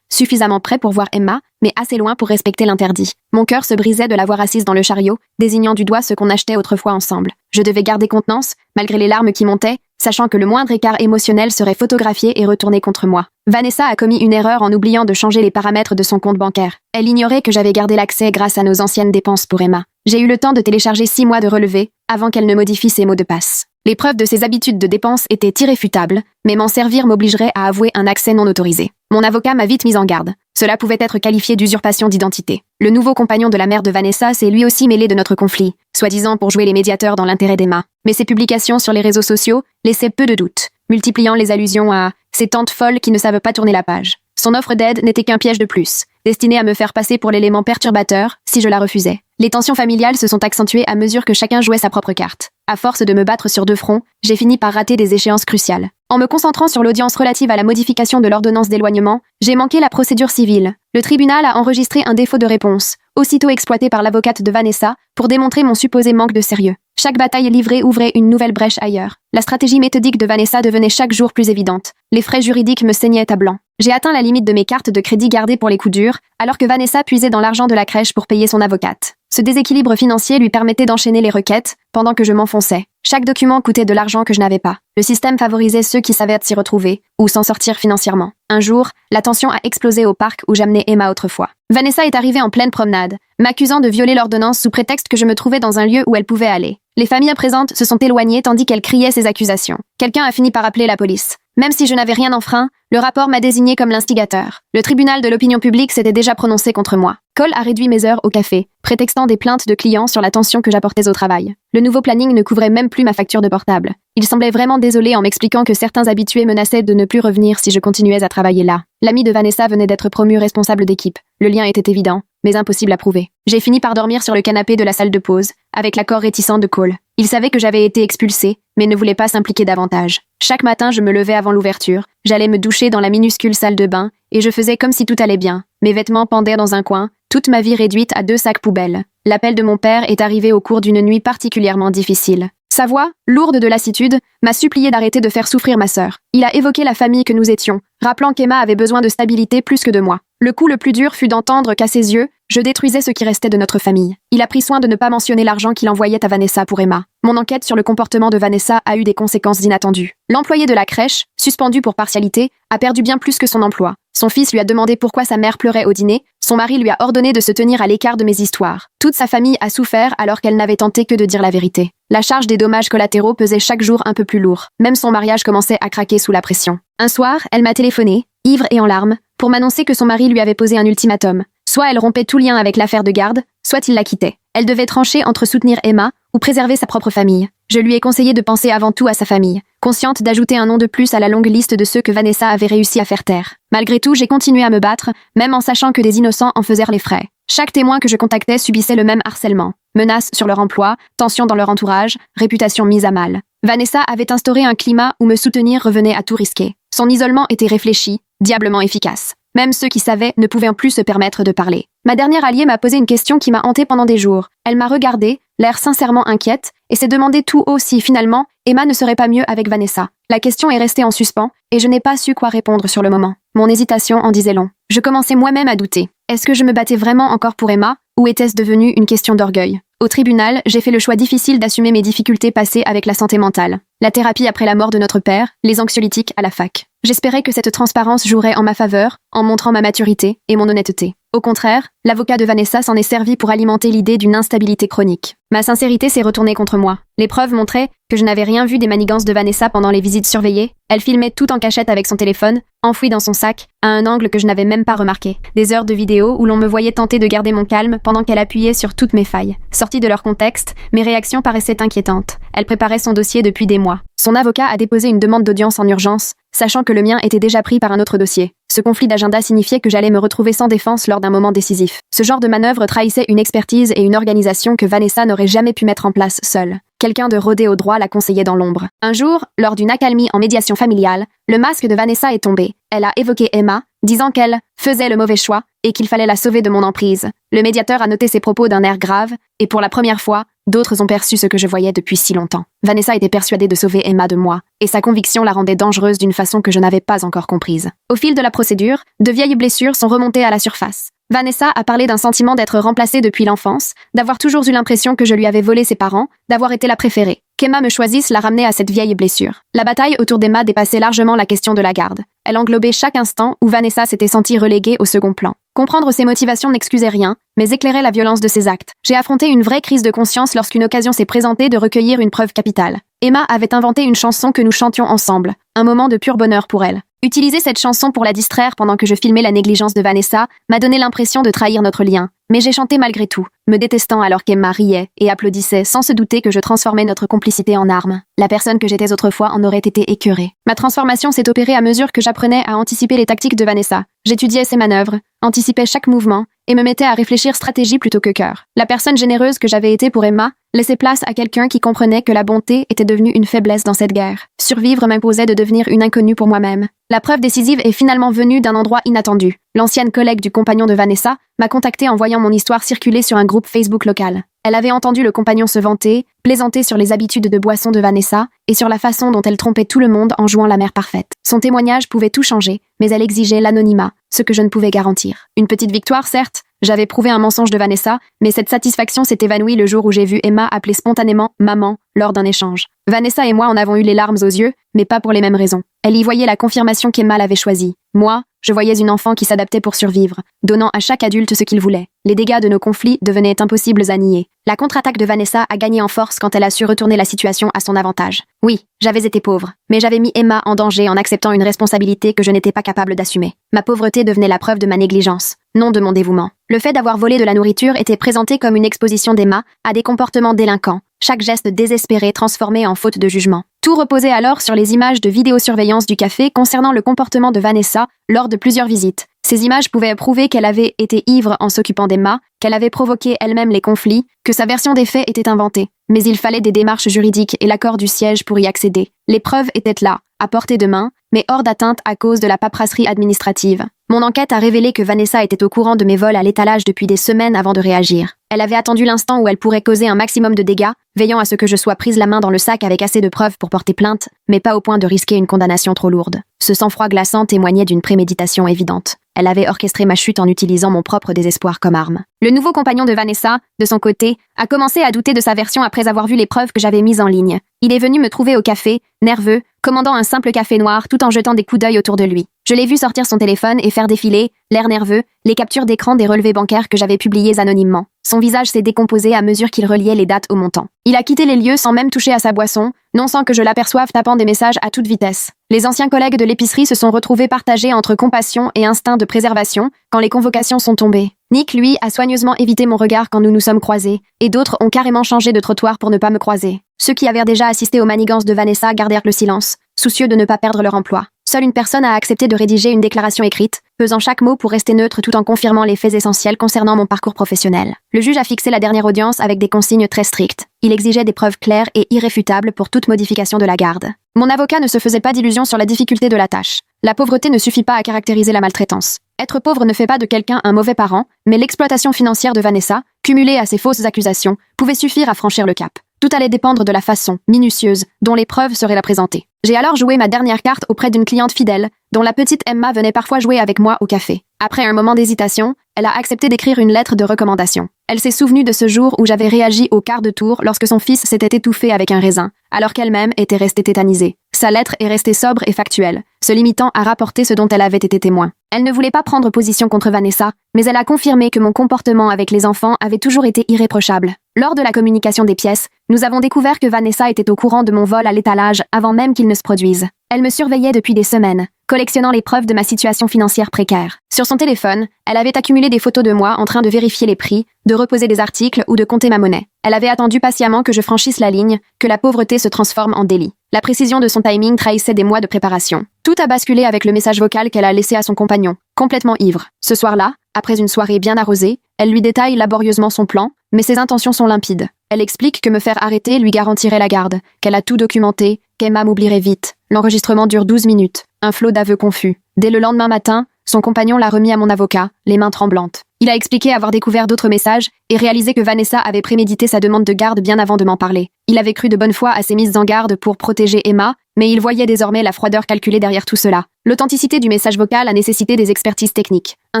suffisamment près pour voir Emma, mais assez loin pour respecter l'interdit. Mon cœur se brisait de la voir assise dans le chariot, désignant du doigt ce qu'on achetait autrefois ensemble. Je devais garder contenance, malgré les larmes qui montaient, sachant que le moindre écart émotionnel serait photographié et retourné contre moi. Vanessa a commis une erreur en oubliant de changer les paramètres de son compte bancaire. Elle ignorait que j'avais gardé l'accès grâce à nos anciennes dépenses pour Emma. J'ai eu le temps de télécharger 6 mois de relevés avant qu'elle ne modifie ses mots de passe. Les preuves de ses habitudes de dépenses étaient irréfutables, mais m'en servir m'obligerait à avouer un accès non autorisé. Mon avocat m'a vite mise en garde. Cela pouvait être qualifié d'usurpation d'identité. Le nouveau compagnon de la mère de Vanessa s'est lui aussi mêlé de notre conflit, soi-disant pour jouer les médiateurs dans l'intérêt d'Emma. Mais ses publications sur les réseaux sociaux laissaient peu de doutes, multipliant les allusions à « ces tantes folles qui ne savent pas tourner la page ». Son offre d'aide n'était qu'un piège de plus, destiné à me faire passer pour l'élément perturbateur si je la refusais. Les tensions familiales se sont accentuées à mesure que chacun jouait sa propre carte. À force de me battre sur 2 fronts, j'ai fini par rater des échéances cruciales. En me concentrant sur l'audience relative à la modification de l'ordonnance d'éloignement, j'ai manqué la procédure civile. Le tribunal a enregistré un défaut de réponse, aussitôt exploité par l'avocate de Vanessa, pour démontrer mon supposé manque de sérieux. Chaque bataille livrée ouvrait une nouvelle brèche ailleurs. La stratégie méthodique de Vanessa devenait chaque jour plus évidente. Les frais juridiques me saignaient à blanc. J'ai atteint la limite de mes cartes de crédit gardées pour les coups durs, alors que Vanessa puisait dans l'argent de la crèche pour payer son avocate. Ce déséquilibre financier lui permettait d'enchaîner les requêtes, pendant que je m'enfonçais. Chaque document coûtait de l'argent que je n'avais pas. Le système favorisait ceux qui savaient s'y retrouver, ou s'en sortir financièrement. Un jour, la tension a explosé au parc où j'amenais Emma autrefois. Vanessa est arrivée en pleine promenade, m'accusant de violer l'ordonnance sous prétexte que je me trouvais dans un lieu où elle pouvait aller. Les familles présentes se sont éloignées tandis qu'elle criait ses accusations. Quelqu'un a fini par appeler la police. Même si je n'avais rien enfreint, le rapport m'a désigné comme l'instigateur. Le tribunal de l'opinion publique s'était déjà prononcé contre moi. Cole a réduit mes heures au café, prétextant des plaintes de clients sur l'attention que j'apportais au travail. Le nouveau planning ne couvrait même plus ma facture de portable. Il semblait vraiment désolé en m'expliquant que certains habitués menaçaient de ne plus revenir si je continuais à travailler là. L'ami de Vanessa venait d'être promu responsable d'équipe. Le lien était évident, mais impossible à prouver. J'ai fini par dormir sur le canapé de la salle de pause, avec l'accord réticent de Cole. Il savait que j'avais été expulsée, mais ne voulait pas s'impliquer davantage. Chaque matin, je me levais avant l'ouverture, j'allais me doucher dans la minuscule salle de bain, et je faisais comme si tout allait bien. Mes vêtements pendaient dans un coin, toute ma vie réduite à 2 sacs poubelles. L'appel de mon père est arrivé au cours d'une nuit particulièrement difficile. Sa voix, lourde de lassitude, m'a supplié d'arrêter de faire souffrir ma sœur. Il a évoqué la famille que nous étions, rappelant qu'Emma avait besoin de stabilité plus que de moi. Le coup le plus dur fut d'entendre qu'à ses yeux, je détruisais ce qui restait de notre famille. Il a pris soin de ne pas mentionner l'argent qu'il envoyait à Vanessa pour Emma. Mon enquête sur le comportement de Vanessa a eu des conséquences inattendues. L'employé de la crèche, suspendu pour partialité, a perdu bien plus que son emploi. Son fils lui a demandé pourquoi sa mère pleurait au dîner, son mari lui a ordonné de se tenir à l'écart de mes histoires. Toute sa famille a souffert alors qu'elle n'avait tenté que de dire la vérité. La charge des dommages collatéraux pesait chaque jour un peu plus lourd. Même son mariage commençait à craquer sous la pression. Un soir, elle m'a téléphoné, ivre et en larmes, pour m'annoncer que son mari lui avait posé un ultimatum. Soit elle rompait tout lien avec l'affaire de garde, soit il la quittait. Elle devait trancher entre soutenir Emma ou préserver sa propre famille. Je lui ai conseillé de penser avant tout à sa famille, consciente d'ajouter un nom de plus à la longue liste de ceux que Vanessa avait réussi à faire taire. Malgré tout, j'ai continué à me battre, même en sachant que des innocents en faisaient les frais. Chaque témoin que je contactais subissait le même harcèlement. Menaces sur leur emploi, tensions dans leur entourage, réputation mise à mal. Vanessa avait instauré un climat où me soutenir revenait à tout risquer. Son isolement était réfléchi, diablement efficace. Même ceux qui savaient ne pouvaient plus se permettre de parler. Ma dernière alliée m'a posé une question qui m'a hantée pendant des jours. Elle m'a regardée, l'air sincèrement inquiète, et s'est demandé tout haut si, finalement, Emma ne serait pas mieux avec Vanessa. La question est restée en suspens, et je n'ai pas su quoi répondre sur le moment. Mon hésitation en disait long. Je commençais moi-même à douter. Est-ce que je me battais vraiment encore pour Emma, ou était-ce devenu une question d'orgueil? Au tribunal, j'ai fait le choix difficile d'assumer mes difficultés passées avec la santé mentale. La thérapie après la mort de notre père, les anxiolytiques à la fac. J'espérais que cette transparence jouerait en ma faveur, en montrant ma maturité et mon honnêteté. Au contraire, l'avocat de Vanessa s'en est servi pour alimenter l'idée d'une instabilité chronique. Ma sincérité s'est retournée contre moi. Les preuves montraient que je n'avais rien vu des manigances de Vanessa pendant les visites surveillées. Elle filmait tout en cachette avec son téléphone, enfoui dans son sac, à un angle que je n'avais même pas remarqué. Des heures de vidéo où l'on me voyait tenter de garder mon calme pendant qu'elle appuyait sur toutes mes failles. Sorties de leur contexte, mes réactions paraissaient inquiétantes. Elle préparait son dossier depuis des mois. Son avocat a déposé une demande d'audience en urgence, sachant que le mien était déjà pris par un autre dossier. Ce conflit d'agenda signifiait que j'allais me retrouver sans défense lors d'un moment décisif. Ce genre de manœuvre trahissait une expertise et une organisation que Vanessa n'aurait jamais pu mettre en place seule. Quelqu'un de rodé au droit la conseillait dans l'ombre. Un jour, lors d'une accalmie en médiation familiale, le masque de Vanessa est tombé. Elle a évoqué Emma, disant qu'elle faisait le mauvais choix et qu'il fallait la sauver de mon emprise. Le médiateur a noté ses propos d'un air grave, et pour la première fois, d'autres ont perçu ce que je voyais depuis si longtemps. Vanessa était persuadée de sauver Emma de moi, et sa conviction la rendait dangereuse d'une façon que je n'avais pas encore comprise. Au fil de la procédure, de vieilles blessures sont remontées à la surface. Vanessa a parlé d'un sentiment d'être remplacée depuis l'enfance, d'avoir toujours eu l'impression que je lui avais volé ses parents, d'avoir été la préférée. Qu'Emma me choisisse l'a ramenée à cette vieille blessure. La bataille autour d'Emma dépassait largement la question de la garde. Elle englobait chaque instant où Vanessa s'était sentie reléguée au second plan. Comprendre ses motivations n'excusait rien, mais éclairait la violence de ses actes. J'ai affronté une vraie crise de conscience lorsqu'une occasion s'est présentée de recueillir une preuve capitale. Emma avait inventé une chanson que nous chantions ensemble, un moment de pur bonheur pour elle. Utiliser cette chanson pour la distraire pendant que je filmais la négligence de Vanessa m'a donné l'impression de trahir notre lien. Mais j'ai chanté malgré tout, me détestant alors qu'Emma riait et applaudissait sans se douter que je transformais notre complicité en arme. La personne que j'étais autrefois en aurait été écœurée. Ma transformation s'est opérée à mesure que j'apprenais à anticiper les tactiques de Vanessa. J'étudiais ses manœuvres, anticipais chaque mouvement et me mettais à réfléchir stratégie plutôt que cœur. La personne généreuse que j'avais été pour Emma laissait place à quelqu'un qui comprenait que la bonté était devenue une faiblesse dans cette guerre. Survivre m'imposait de devenir une inconnue pour moi-même. La preuve décisive est finalement venue d'un endroit inattendu. L'ancienne collègue du compagnon de Vanessa m'a contactée en voyant mon histoire circuler sur un groupe Facebook local. Elle avait entendu le compagnon se vanter, plaisanter sur les habitudes de boisson de Vanessa et sur la façon dont elle trompait tout le monde en jouant la mère parfaite. Son témoignage pouvait tout changer, mais elle exigeait l'anonymat, ce que je ne pouvais garantir. Une petite victoire, certes. J'avais prouvé un mensonge de Vanessa, mais cette satisfaction s'est évanouie le jour où j'ai vu Emma appeler spontanément « maman » lors d'un échange. Vanessa et moi en avons eu les larmes aux yeux, mais pas pour les mêmes raisons. Elle y voyait la confirmation qu'Emma l'avait choisie. Moi, je voyais une enfant qui s'adaptait pour survivre, donnant à chaque adulte ce qu'il voulait. Les dégâts de nos conflits devenaient impossibles à nier. La contre-attaque de Vanessa a gagné en force quand elle a su retourner la situation à son avantage. Oui, j'avais été pauvre, mais j'avais mis Emma en danger en acceptant une responsabilité que je n'étais pas capable d'assumer. Ma pauvreté devenait la preuve de ma négligence, non de mon dévouement. Le fait d'avoir volé de la nourriture était présenté comme une exposition d'Emma à des comportements délinquants, chaque geste désespéré transformé en faute de jugement. Tout reposait alors sur les images de vidéosurveillance du café concernant le comportement de Vanessa lors de plusieurs visites. Ces images pouvaient prouver qu'elle avait été ivre en s'occupant d'Emma, qu'elle avait provoqué elle-même les conflits, que sa version des faits était inventée. Mais il fallait des démarches juridiques et l'accord du siège pour y accéder. Les preuves étaient là, à portée de main, mais hors d'atteinte à cause de la paperasserie administrative. Mon enquête a révélé que Vanessa était au courant de mes vols à l'étalage depuis des semaines avant de réagir. Elle avait attendu l'instant où elle pourrait causer un maximum de dégâts, veillant à ce que je sois prise la main dans le sac avec assez de preuves pour porter plainte, mais pas au point de risquer une condamnation trop lourde. Ce sang-froid glaçant témoignait d'une préméditation évidente. Elle avait orchestré ma chute en utilisant mon propre désespoir comme arme. Le nouveau compagnon de Vanessa, de son côté, a commencé à douter de sa version après avoir vu les preuves que j'avais mises en ligne. Il est venu me trouver au café, nerveux, commandant un simple café noir tout en jetant des coups d'œil autour de lui. Je l'ai vu sortir son téléphone et faire défiler, l'air nerveux, les captures d'écran des relevés bancaires que j'avais publiés anonymement. Son visage s'est décomposé à mesure qu'il reliait les dates au montant. Il a quitté les lieux sans même toucher à sa boisson, non sans que je l'aperçoive tapant des messages à toute vitesse. Les anciens collègues de l'épicerie se sont retrouvés partagés entre compassion et instinct de préservation quand les convocations sont tombées. Nick, lui, a soigneusement évité mon regard quand nous nous sommes croisés, et d'autres ont carrément changé de trottoir pour ne pas me croiser. Ceux qui avaient déjà assisté aux manigances de Vanessa gardèrent le silence, soucieux de ne pas perdre leur emploi. Seule une personne a accepté de rédiger une déclaration écrite, pesant chaque mot pour rester neutre tout en confirmant les faits essentiels concernant mon parcours professionnel. Le juge a fixé la dernière audience avec des consignes très strictes. Il exigeait des preuves claires et irréfutables pour toute modification de la garde. Mon avocat ne se faisait pas d'illusions sur la difficulté de la tâche. La pauvreté ne suffit pas à caractériser la maltraitance. Être pauvre ne fait pas de quelqu'un un mauvais parent, mais l'exploitation financière de Vanessa, cumulée à ses fausses accusations, pouvait suffire à franchir le cap. Tout allait dépendre de la façon, minutieuse, dont les preuves seraient la présenter. J'ai alors joué ma dernière carte auprès d'une cliente fidèle, dont la petite Emma venait parfois jouer avec moi au café. Après un moment d'hésitation, elle a accepté d'écrire une lettre de recommandation. Elle s'est souvenue de ce jour où j'avais réagi au quart de tour lorsque son fils s'était étouffé avec un raisin, alors qu'elle-même était restée tétanisée. Sa lettre est restée sobre et factuelle, se limitant à rapporter ce dont elle avait été témoin. Elle ne voulait pas prendre position contre Vanessa, mais elle a confirmé que mon comportement avec les enfants avait toujours été irréprochable. Lors de la communication des pièces, nous avons découvert que Vanessa était au courant de mon vol à l'étalage avant même qu'il ne se produise. Elle me surveillait depuis des semaines, collectionnant les preuves de ma situation financière précaire. Sur son téléphone, elle avait accumulé des photos de moi en train de vérifier les prix, de reposer des articles ou de compter ma monnaie. Elle avait attendu patiemment que je franchisse la ligne, que la pauvreté se transforme en délit. La précision de son timing trahissait des mois de préparation. Tout a basculé avec le message vocal qu'elle a laissé à son compagnon, complètement ivre. Ce soir-là, après une soirée bien arrosée, elle lui détaille laborieusement son plan, mais ses intentions sont limpides. Elle explique que me faire arrêter lui garantirait la garde, qu'elle a tout documenté, qu'Emma m'oublierait vite. L'enregistrement dure 12 minutes. Un flot d'aveux confus. Dès le lendemain matin, son compagnon l'a remis à mon avocat, les mains tremblantes. Il a expliqué avoir découvert d'autres messages et réalisé que Vanessa avait prémédité sa demande de garde bien avant de m'en parler. Il avait cru de bonne foi à ses mises en garde pour protéger Emma, mais il voyait désormais la froideur calculée derrière tout cela. L'authenticité du message vocal a nécessité des expertises techniques. Un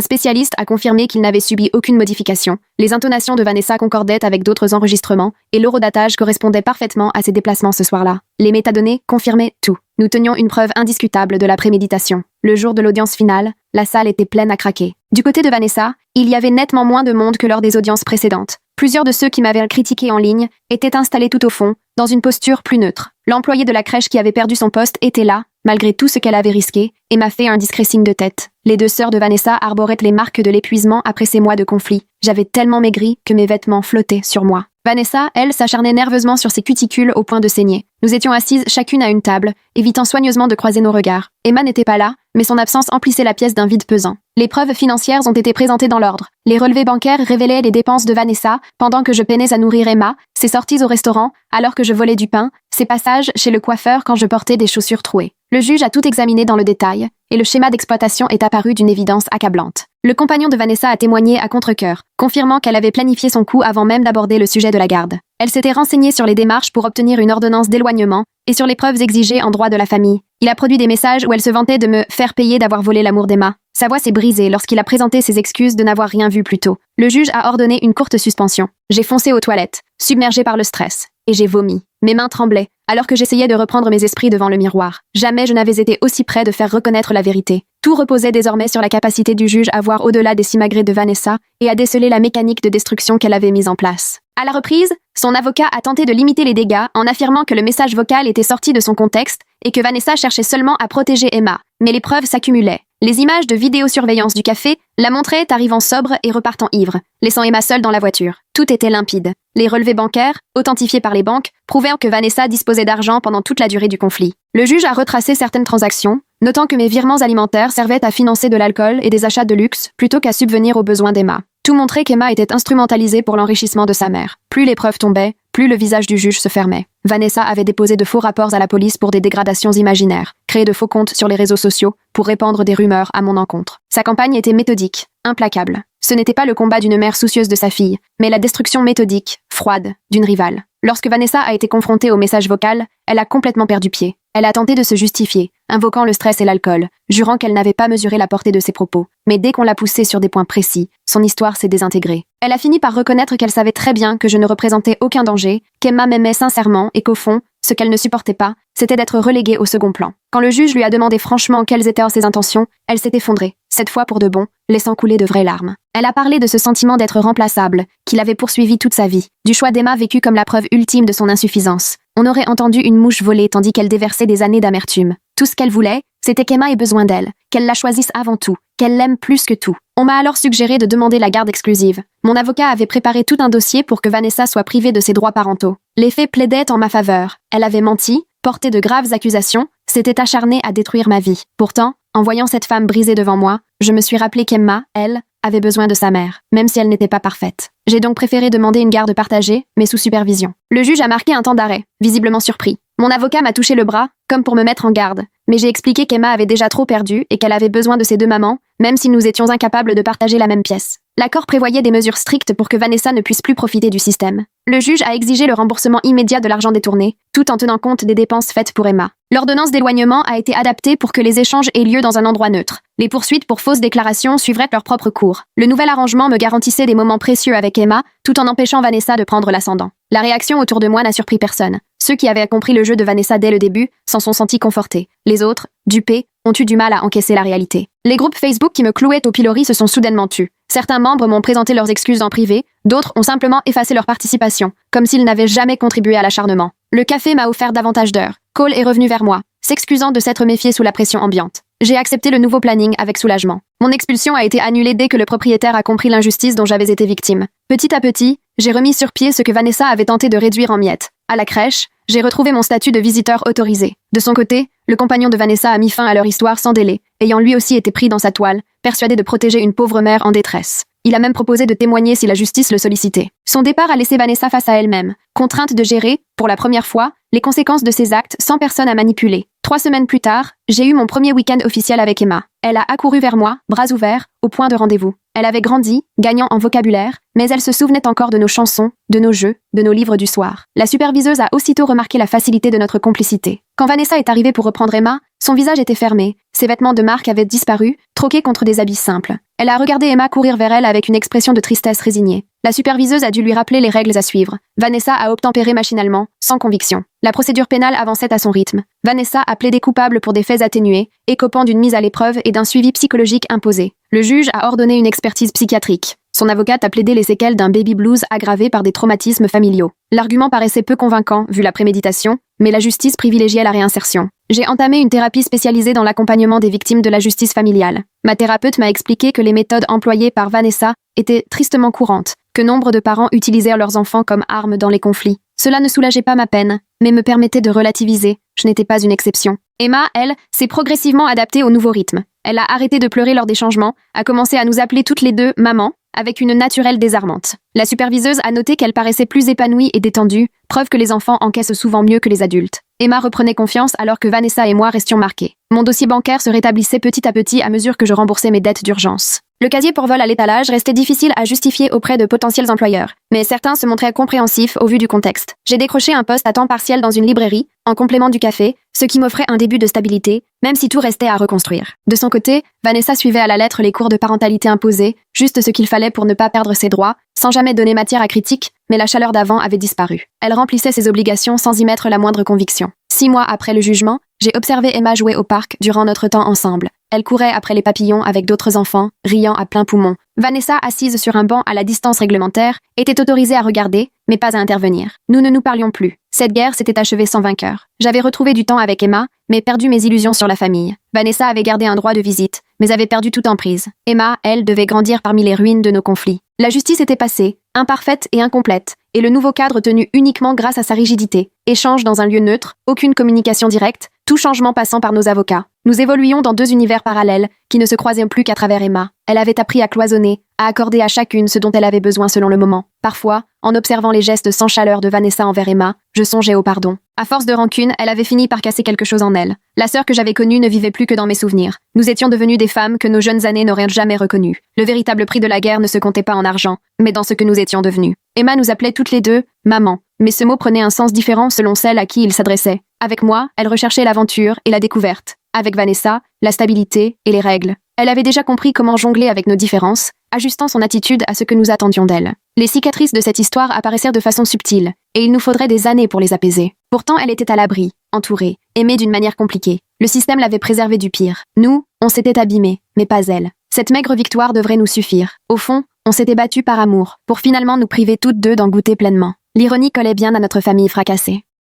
spécialiste a confirmé qu'il n'avait subi aucune modification. Les intonations de Vanessa concordaient avec d'autres enregistrements et l'horodatage correspondait parfaitement à ses déplacements ce soir-là. Les métadonnées confirmaient tout. Nous tenions une preuve indiscutable de la préméditation. Le jour de l'audience finale, la salle était pleine à craquer. Du côté de Vanessa, il y avait nettement moins de monde que lors des audiences précédentes. Plusieurs de ceux qui m'avaient critiqué en ligne étaient installés tout au fond, dans une posture plus neutre. L'employé de la crèche qui avait perdu son poste était là, malgré tout ce qu'elle avait risqué, et m'a fait un discret signe de tête. Les deux sœurs de Vanessa arboraient les marques de l'épuisement après ces mois de conflit. J'avais tellement maigri que mes vêtements flottaient sur moi. Vanessa, elle, s'acharnait nerveusement sur ses cuticules au point de saigner. Nous étions assises chacune à une table, évitant soigneusement de croiser nos regards. Emma n'était pas là, mais son absence emplissait la pièce d'un vide pesant. Les preuves financières ont été présentées dans l'ordre. Les relevés bancaires révélaient les dépenses de Vanessa pendant que je peinais à nourrir Emma, ses sorties au restaurant alors que je volais du pain, ses passages chez le coiffeur quand je portais des chaussures trouées. Le juge a tout examiné dans le détail, et le schéma d'exploitation est apparu d'une évidence accablante. Le compagnon de Vanessa a témoigné à contre-cœur, confirmant qu'elle avait planifié son coup avant même d'aborder le sujet de la garde. Elle s'était renseignée sur les démarches pour obtenir une ordonnance d'éloignement et sur les preuves exigées en droit de la famille. Il a produit des messages où elle se vantait de me faire payer d'avoir volé l'amour d'Emma. Sa voix s'est brisée lorsqu'il a présenté ses excuses de n'avoir rien vu plus tôt. Le juge a ordonné une courte suspension. J'ai foncé aux toilettes, submergée par le stress, et j'ai vomi. Mes mains tremblaient, alors que j'essayais de reprendre mes esprits devant le miroir. Jamais je n'avais été aussi près de faire reconnaître la vérité. Tout reposait désormais sur la capacité du juge à voir au-delà des simagrées de Vanessa et à déceler la mécanique de destruction qu'elle avait mise en place. À la reprise, son avocat a tenté de limiter les dégâts en affirmant que le message vocal était sorti de son contexte et que Vanessa cherchait seulement à protéger Emma. Mais les preuves s'accumulaient. Les images de vidéosurveillance du café la montraient arrivant sobre et repartant ivre, laissant Emma seule dans la voiture. Tout était limpide. Les relevés bancaires, authentifiés par les banques, prouvaient que Vanessa disposait d'argent pendant toute la durée du conflit. Le juge a retracé certaines transactions, notant que mes virements alimentaires servaient à financer de l'alcool et des achats de luxe plutôt qu'à subvenir aux besoins d'Emma. Tout montrait qu'Emma était instrumentalisée pour l'enrichissement de sa mère. Plus les preuves tombaient, plus le visage du juge se fermait. Vanessa avait déposé de faux rapports à la police pour des dégradations imaginaires, créé de faux comptes sur les réseaux sociaux pour répandre des rumeurs à mon encontre. Sa campagne était méthodique, implacable. Ce n'était pas le combat d'une mère soucieuse de sa fille, mais la destruction méthodique, froide, d'une rivale. Lorsque Vanessa a été confrontée au message vocal, elle a complètement perdu pied. Elle a tenté de se justifier, invoquant le stress et l'alcool, jurant qu'elle n'avait pas mesuré la portée de ses propos. Mais dès qu'on l'a poussée sur des points précis, son histoire s'est désintégrée. Elle a fini par reconnaître qu'elle savait très bien que je ne représentais aucun danger, qu'Emma m'aimait sincèrement et qu'au fond, ce qu'elle ne supportait pas, c'était d'être reléguée au second plan. Quand le juge lui a demandé franchement quelles étaient ses intentions, elle s'est effondrée, cette fois pour de bon, laissant couler de vraies larmes. Elle a parlé de ce sentiment d'être remplaçable, qui l'avait poursuivi toute sa vie, du choix d'Emma vécu comme la preuve ultime de son insuffisance. On aurait entendu une mouche voler tandis qu'elle déversait des années d'amertume. Tout ce qu'elle voulait, c'était qu'Emma ait besoin d'elle, qu'elle la choisisse avant tout, qu'elle l'aime plus que tout. On m'a alors suggéré de demander la garde exclusive. Mon avocat avait préparé tout un dossier pour que Vanessa soit privée de ses droits parentaux. Les faits plaidaient en ma faveur. Elle avait menti, porté de graves accusations, s'était acharnée à détruire ma vie. Pourtant, en voyant cette femme brisée devant moi, je me suis rappelé qu'Emma, elle, avait besoin de sa mère, même si elle n'était pas parfaite. J'ai donc préféré demander une garde partagée, mais sous supervision. Le juge a marqué un temps d'arrêt, visiblement surpris. Mon avocat m'a touché le bras, comme pour me mettre en garde, mais j'ai expliqué qu'Emma avait déjà trop perdu et qu'elle avait besoin de ses deux mamans, même si nous étions incapables de partager la même pièce. L'accord prévoyait des mesures strictes pour que Vanessa ne puisse plus profiter du système. Le juge a exigé le remboursement immédiat de l'argent détourné, tout en tenant compte des dépenses faites pour Emma. L'ordonnance d'éloignement a été adaptée pour que les échanges aient lieu dans un endroit neutre. Les poursuites pour fausses déclarations suivraient leur propre cours. Le nouvel arrangement me garantissait des moments précieux avec Emma, tout en empêchant Vanessa de prendre l'ascendant. La réaction autour de moi n'a surpris personne. Ceux qui avaient compris le jeu de Vanessa dès le début s'en sont sentis confortés. Les autres, dupés, ont eu du mal à encaisser la réalité. Les groupes Facebook qui me clouaient au pilori se sont soudainement tus. Certains membres m'ont présenté leurs excuses en privé, d'autres ont simplement effacé leur participation, comme s'ils n'avaient jamais contribué à l'acharnement. Le café m'a offert davantage d'heures. Cole est revenu vers moi, s'excusant de s'être méfié sous la pression ambiante. J'ai accepté le nouveau planning avec soulagement. Mon expulsion a été annulée dès que le propriétaire a compris l'injustice dont j'avais été victime. Petit à petit, j'ai remis sur pied ce que Vanessa avait tenté de réduire en miettes. À la crèche, j'ai retrouvé mon statut de visiteur autorisé. De son côté, le compagnon de Vanessa a mis fin à leur histoire sans délai, ayant lui aussi été pris dans sa toile, persuadé de protéger une pauvre mère en détresse. Il a même proposé de témoigner si la justice le sollicitait. Son départ a laissé Vanessa face à elle-même, contrainte de gérer, pour la première fois, les conséquences de ses actes sans personne à manipuler. 3 semaines plus tard, j'ai eu mon premier week-end officiel avec Emma. Elle a accouru vers moi, bras ouverts, au point de rendez-vous. Elle avait grandi, gagnant en vocabulaire, mais elle se souvenait encore de nos chansons, de nos jeux, de nos livres du soir. La superviseuse a aussitôt remarqué la facilité de notre complicité. Quand Vanessa est arrivée pour reprendre Emma, son visage était fermé, ses vêtements de marque avaient disparu, troqués contre des habits simples. Elle a regardé Emma courir vers elle avec une expression de tristesse résignée. La superviseuse a dû lui rappeler les règles à suivre. Vanessa a obtempéré machinalement, sans conviction. La procédure pénale avançait à son rythme. Vanessa a plaidé coupable pour des faits atténués, écopant d'une mise à l'épreuve et d'un suivi psychologique imposé. Le juge a ordonné une expertise psychiatrique. Son avocate a plaidé les séquelles d'un baby blues aggravé par des traumatismes familiaux. L'argument paraissait peu convaincant, vu la préméditation, mais la justice privilégiait la réinsertion. J'ai entamé une thérapie spécialisée dans l'accompagnement des victimes de la justice familiale. Ma thérapeute m'a expliqué que les méthodes employées par Vanessa étaient tristement courantes, que nombre de parents utilisèrent leurs enfants comme armes dans les conflits. Cela ne soulageait pas ma peine, mais me permettait de relativiser. Je n'étais pas une exception. Emma, elle, s'est progressivement adaptée au nouveau rythme. Elle a arrêté de pleurer lors des changements, a commencé à nous appeler toutes les deux « maman », avec une naturelle désarmante. La superviseuse a noté qu'elle paraissait plus épanouie et détendue, preuve que les enfants encaissent souvent mieux que les adultes. Emma reprenait confiance alors que Vanessa et moi restions marqués. Mon dossier bancaire se rétablissait petit à petit à mesure que je remboursais mes dettes d'urgence. Le casier pour vol à l'étalage restait difficile à justifier auprès de potentiels employeurs, mais certains se montraient compréhensifs au vu du contexte. J'ai décroché un poste à temps partiel dans une librairie, en complément du café, ce qui m'offrait un début de stabilité, même si tout restait à reconstruire. De son côté, Vanessa suivait à la lettre les cours de parentalité imposés, juste ce qu'il fallait pour ne pas perdre ses droits, sans jamais donner matière à critique, mais la chaleur d'avant avait disparu. Elle remplissait ses obligations sans y mettre la moindre conviction. 6 mois après le jugement, j'ai observé Emma jouer au parc durant notre temps ensemble. Elle courait après les papillons avec d'autres enfants, riant à plein poumon. Vanessa, assise sur un banc à la distance réglementaire, était autorisée à regarder, mais pas à intervenir. Nous ne nous parlions plus. Cette guerre s'était achevée sans vainqueur. J'avais retrouvé du temps avec Emma, mais perdu mes illusions sur la famille. Vanessa avait gardé un droit de visite, mais avait perdu toute emprise. Emma, elle, devait grandir parmi les ruines de nos conflits. La justice était passée, imparfaite et incomplète, et le nouveau cadre tenu uniquement grâce à sa rigidité. Échange dans un lieu neutre, aucune communication directe, tout changement passant par nos avocats. Nous évoluions dans 2 univers parallèles, qui ne se croisaient plus qu'à travers Emma. Elle avait appris à cloisonner, à accorder à chacune ce dont elle avait besoin selon le moment. Parfois, en observant les gestes sans chaleur de Vanessa envers Emma, je songeais au pardon. À force de rancune, elle avait fini par casser quelque chose en elle. La sœur que j'avais connue ne vivait plus que dans mes souvenirs. Nous étions devenues des femmes que nos jeunes années n'auraient jamais reconnues. Le véritable prix de la guerre ne se comptait pas en argent, mais dans ce que nous étions devenues. Emma nous appelait toutes les deux « maman », mais ce mot prenait un sens différent selon celle à qui il s'adressait. Avec moi, elle recherchait l'aventure et la découverte. Avec Vanessa, la stabilité et les règles. Elle avait déjà compris comment jongler avec nos différences, ajustant son attitude à ce que nous attendions d'elle. Les cicatrices de cette histoire apparaissèrent de façon subtile, et il nous faudrait des années pour les apaiser. Pourtant, elle était à l'abri, entourée, aimée d'une manière compliquée. Le système l'avait préservée du pire. Nous, on s'était abîmés, mais pas elle. Cette maigre victoire devrait nous suffire. Au fond, on s'était battus par amour, pour finalement nous priver toutes deux d'en goûter pleinement. L'ironie collait bien à notre famille fracassée.